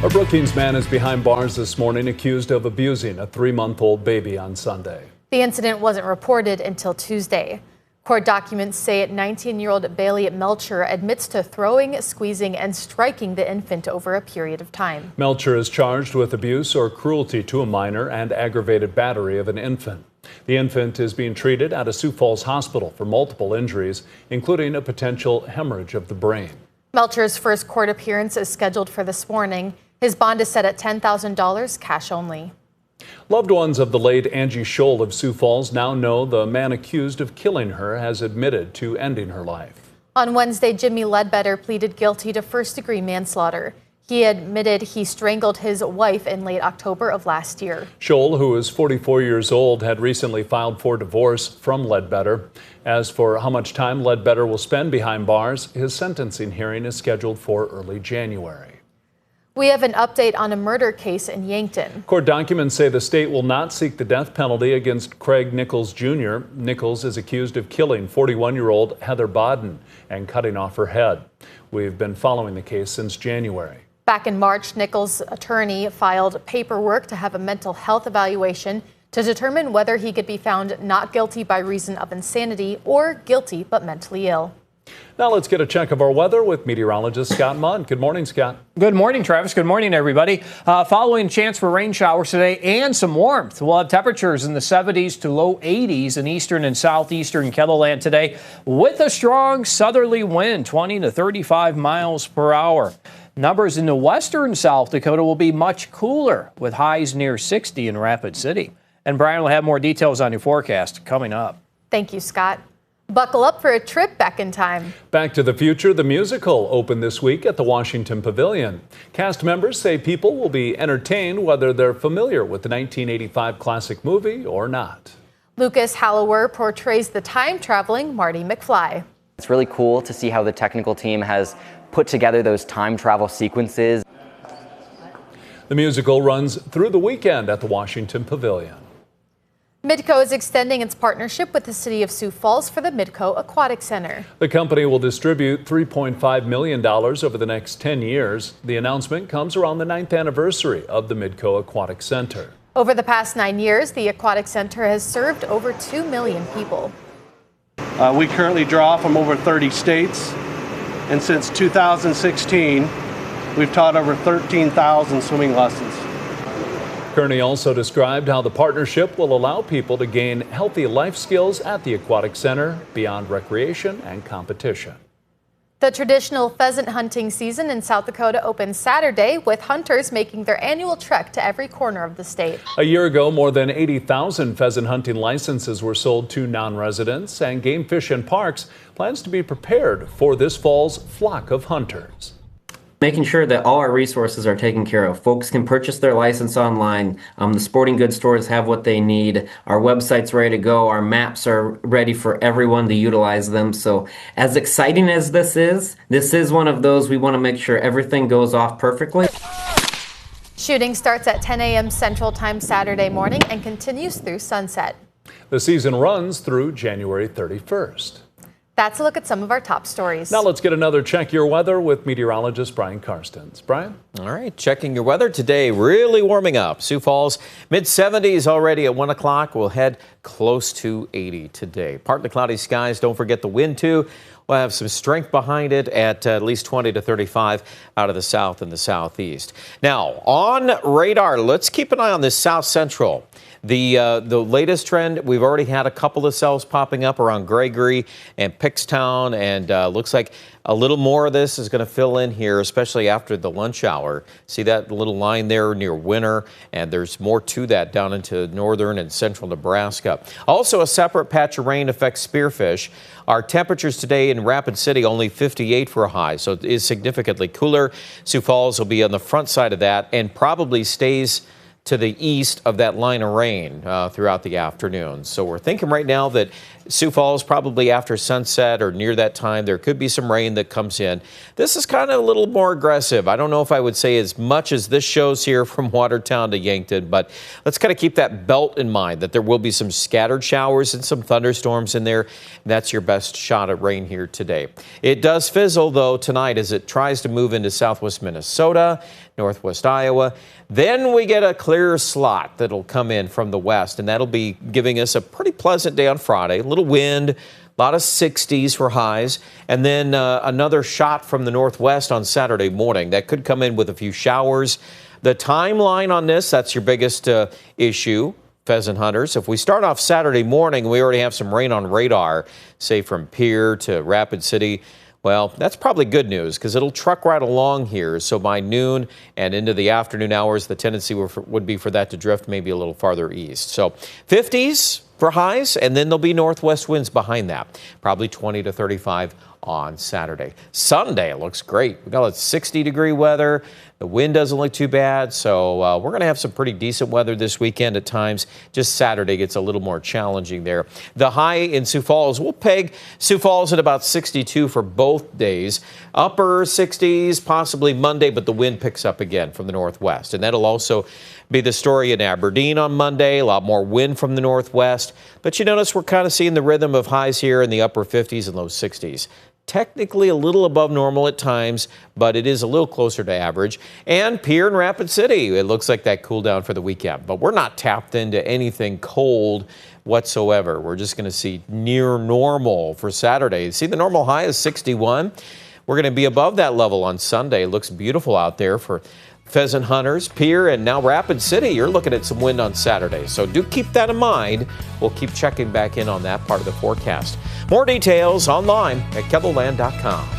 A Brookings man is behind bars this morning accused of abusing a 3-month-old baby on Sunday. The incident wasn't reported until Tuesday. Court documents say 19-year-old Bailey Melcher admits to throwing, squeezing, and striking the infant over a period of time. Melcher is charged with abuse or cruelty to a minor and aggravated battery of an infant. The infant is being treated at a Sioux Falls hospital for multiple injuries, including a potential hemorrhage of the brain. Melcher's first court appearance is scheduled for this morning. His bond is set at $10,000, cash only. Loved ones of the late Angie Scholl of Sioux Falls now know the man accused of killing her has admitted to ending her life. On Wednesday, Jimmy Ledbetter pleaded guilty to first-degree manslaughter. He admitted he strangled his wife in late October of last year. Scholl, who is 44 years old, had recently filed for divorce from Ledbetter. As for how much time Ledbetter will spend behind bars, his sentencing hearing is scheduled for early January. We have an update on a murder case in Yankton. Court documents say the state will not seek the death penalty against Craig Nichols Jr. Nichols is accused of killing 41-year-old Heather Bodden and cutting off her head. We've been following the case since January. Back in March, Nichols' attorney filed paperwork to have a mental health evaluation to determine whether he could be found not guilty by reason of insanity or guilty but mentally ill. Now let's get a check of our weather with meteorologist Scott Mudd. Good morning, Scott. Good morning, Travis. Good morning, everybody. Following chance for rain showers today and some warmth. We'll have temperatures in the 70s to low 80s in eastern and southeastern Kettleland today with a strong southerly wind, 20 to 35 miles per hour. Numbers in the western South Dakota will be much cooler with highs near 60 in Rapid City. And Brian will have more details on your forecast coming up. Thank you, Scott. Buckle up for a trip back in time. Back to the Future, the musical, opened this week at the Washington Pavilion. Cast members say people will be entertained whether they're familiar with the 1985 classic movie or not. Lucas Hallower portrays the time-traveling Marty McFly. It's really cool to see how the technical team has put together those time travel sequences. The musical runs through the weekend at the Washington Pavilion. Midco is extending its partnership with the city of Sioux Falls for the Midco Aquatic Center. The company will distribute $3.5 million over the next 10 years. The announcement comes around the 9th anniversary of the Midco Aquatic Center. Over the past 9 years, the Aquatic Center has served over 2 million people. We currently draw from over 30 states, and since 2016, we've taught over 13,000 swimming lessons. Kearney also described how the partnership will allow people to gain healthy life skills at the Aquatic Center beyond recreation and competition. The traditional pheasant hunting season in South Dakota opens Saturday, with hunters making their annual trek to every corner of the state. A year ago, more than 80,000 pheasant hunting licenses were sold to non-residents, and Game Fish and Parks plans to be prepared for this fall's flock of hunters. Making sure that all our resources are taken care of. Folks can purchase their license online. The sporting goods stores have what they need. Our website's ready to go. Our maps are ready for everyone to utilize them. So as exciting as this is one of those we want to make sure everything goes off perfectly. Shooting starts at 10 a.m. Central Time Saturday morning and continues through sunset. The season runs through January 31st. That's a look at some of our top stories. Now let's get another Check Your Weather with meteorologist Brian Karstens. Brian? All right, checking your weather today, really warming up. Sioux Falls, mid-70s already at 1 o'clock. We'll head close to 80 today. Partly cloudy skies. Don't forget the wind, too. We'll have some strength behind it at least 20 to 35 out of the south and the southeast. Now, on radar, let's keep an eye on this south central. The latest trend, we've already had a couple of cells popping up around Gregory and Pickstown, and looks like a little more of this is going to fill in here, especially after the lunch hour. See that little line there near Winter, and there's more to that down into northern and central Nebraska. Also, a separate patch of rain affects spearfish. Our temperatures today in Rapid City only 58 for a high, so it is significantly cooler. Sioux Falls will be on the front side of that and probably stays to the east of that line of rain throughout the afternoon. So we're thinking right now that Sioux Falls, probably after sunset or near that time, there could be some rain that comes in. This is kind of a little more aggressive. I don't know if I would say as much as this shows here from Watertown to Yankton, but let's kind of keep that belt in mind that there will be some scattered showers and some thunderstorms in there. And that's your best shot at rain here today. It does fizzle, though, tonight as it tries to move into southwest Minnesota. northwest Iowa. Then we get a clear slot that'll come in from the west, and that'll be giving us a pretty pleasant day on Friday. A little wind, a lot of 60s for highs, and then another shot from the northwest on Saturday morning. That could come in with a few showers. The timeline on this, that's your biggest issue, pheasant hunters. If we start off Saturday morning, we already have some rain on radar, say from Pierre to Rapid City. Well, that's probably good news because it'll truck right along here. So by noon and into the afternoon hours, the tendency would be for that to drift maybe a little farther east. So 50s for highs, and then there'll be northwest winds behind that, probably 20 to 35 on Saturday. Sunday looks great. We got 60-degree weather. The wind doesn't look too bad, so we're going to have some pretty decent weather this weekend at times. Just Saturday gets a little more challenging there. The high in Sioux Falls, we'll peg Sioux Falls at about 62 for both days. Upper 60s, possibly Monday, but the wind picks up again from the northwest. And that'll also be the story in Aberdeen on Monday. A lot more wind from the northwest. But you notice we're kind of seeing the rhythm of highs here in the upper 50s and low 60s. Technically a little above normal at times, but it is a little closer to average. And Pierre and Rapid City, it looks like that cool down for the weekend. But we're not tapped into anything cold whatsoever. We're just going to see near normal for Saturday. See, the normal high is 61. We're going to be above that level on Sunday. It looks beautiful out there for pheasant hunters. Pierre and now Rapid City, you're looking at some wind on Saturday. So do keep that in mind. We'll keep checking back in on that part of the forecast. More details online at KELOLAND.com.